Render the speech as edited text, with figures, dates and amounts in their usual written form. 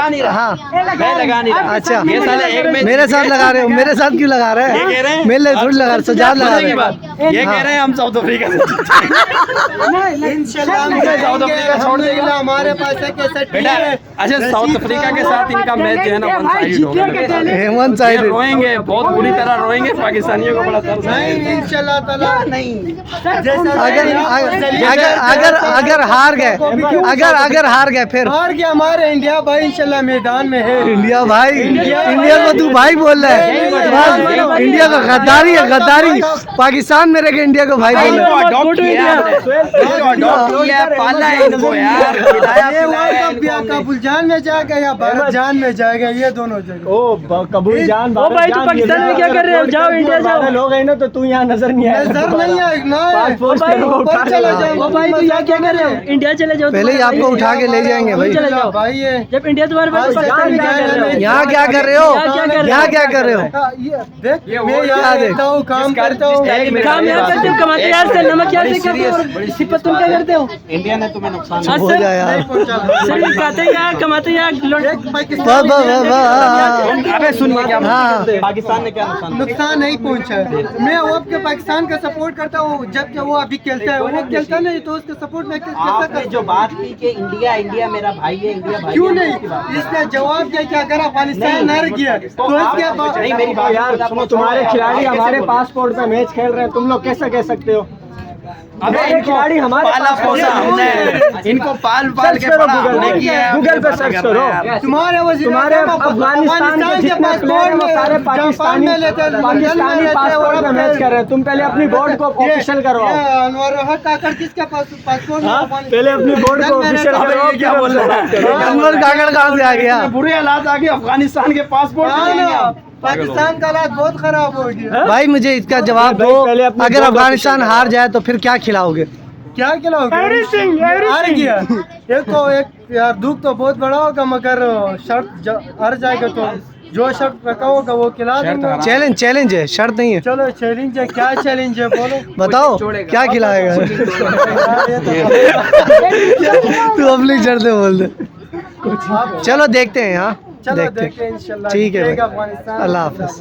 लगा नहीं रहा। हाँ मैं लगा नहीं रहा। अच्छा ये साले एक मैच मेरे साथ लगा रहे हो, मेरे साथ क्यों लगा रहे ये कह रहे हैं? हैं मेरे लिए थोड़ी लगा रहे, सजाद लगा मजे रहे की बात हैं। ये कह रहे हैं हम साउथ अफ्रीका से इंशाल्लाह हम साउथ अफ्रीका छोड़ देगा। हमारे पास एक ऐसा बेटा अच्छा साउथ अफ्रीका के साथ इनका मैच जो है ना वन साइड हो गया। हेमंत ये साइड रोएंगे, बहुत बुरी तरह रोएंगे, पाकिस्तानियों को बड़ा दर्द नहीं है। इंशाल्लाह ताला नहीं। अगर हार गए, अगर हार गए फिर हार गया हमारे इंडिया भाई इंशाल्लाह मैदान में है। इंडिया भाई, इंडिया को तू भाई बोल रहा है, बस इंडिया का गद्दारी है, गद्दारी। पाकिस्तान में रह के इंडिया को भाई बोल इनको रहा है। अडॉप्ट किया है, इनको अडॉप्ट किया है, पाला है इनको यार, खिलाया ये वर्ल्ड पिलाया कप या इनको। काबुल जान में जाएगा या भारत जान में जाएगा, ये दोनों जगह। ओ कबूल जान ओ भाई तू पाकिस्तान में क्या कर रहे हो? जाओ इंडिया जाओ। लोग है ना तो तू यहाँ नजर नहीं आया। नजर नहीं है ना पासपोर्ट भाई, को उठा ऊपर चला जाओ। ओ भाई तू यहाँ क्या कर रहे हो? इंडिया चले जाओ। पहले ही आपको उठा के ले जाएंगे भाई। चले जाओ भाई ये जब इंडिया तुम्हारे पास आज पाकिस्तान में क्या कर रहे हो? यहाँ क्या कर रहे हो? यहाँ क्या कर रहे हो? देख ये मैं वो यहाँ देख। रहता हूँ, काम करता हूँ। काम यहाँ करते हो, कमाते यार से नमक यार से करते हो और सिपत तुम क्या करते हो? इंडिया ने तुम्हें नुकसान हाँ हो सर, जाए यार। सर खाते यार कमाते यार वाह, वाह, वाह, वाह। अबे सुनिए क्या हाँ। पाकिस्तान ने क्या नुकसान नुकसान नहीं पहुंचा है। मैं वो आपके पाकिस्तान का सपोर्ट करता हूँ, जबकि वो अभी खेलता है, वो खेलता नहीं तो उसका सपोर्ट मैं कैसा आपने कर जो बात की कि इंडिया इंडिया मेरा भाई है, इंडिया भाई क्यों है, नहीं? उसकी बात। इसने जवाब दिया कि अगर अफगानिस्तान हार गया तो इसके बाद नहीं मेरी बात यार सुनो, तुम्हारे खिलाड़ी हमारे पासपोर्ट पे मैच खेल रहे हैं, तुम लोग कैसे कह सकते हो? अबे हमारे इनको खिलाड़ी हमारे पाला पास पोसा हमने, इनको पाल पाल के सर्च करो बड़ा गूगल हमने पे, किया है। गूगल पे सर्च करो। तुम्हारे वजीर तुम्हारे अफगानिस्तान के जितने प्लेयर हैं वो सारे पाकिस्तानी पासपोर्ट पे मैच कर रहे हैं। तुम पहले अपनी बोर्ड को ऑफिशियल करवाओ। किसके पास पासपोर्ट हाँ? पहले अपनी बोर्ड को ऑफिशियल अबे करवाओ। ये क्या बोल रहा है? अनवर काकड़ कहाँ से आ गया? बुरे हालात आ गए, अफगानिस्तान के पासपोर्ट नहीं है। पाकिस्तान का हालात बहुत खराब हो गया। भाई मुझे इसका जवाब दो, पहले अपनी अगर बोर्ड अफगानिस्तान हार जाए तो फिर क्या खिलाओगे? क्या खिलाओगे? हार गया एक तो एक यार दुख तो बहुत बड़ा होगा, मगर शर्त हार जाएगा तो जो शर्त रखा होगा वो खिला देंगे। चैलेंज, चैलेंज है, शर्त नहीं है। चलो चैलेंज है, क्या चैलेंज है बोलो। बताओ क्या खिलाएगा? तू अपनी शर्तें बोल दे। चलो देखते हैं। हाँ चलो देखते हैं। देखें इंशाल्लाह। ठीक है भाई। जीतेगा अफगानिस्तान। अल्लाह हाफिज।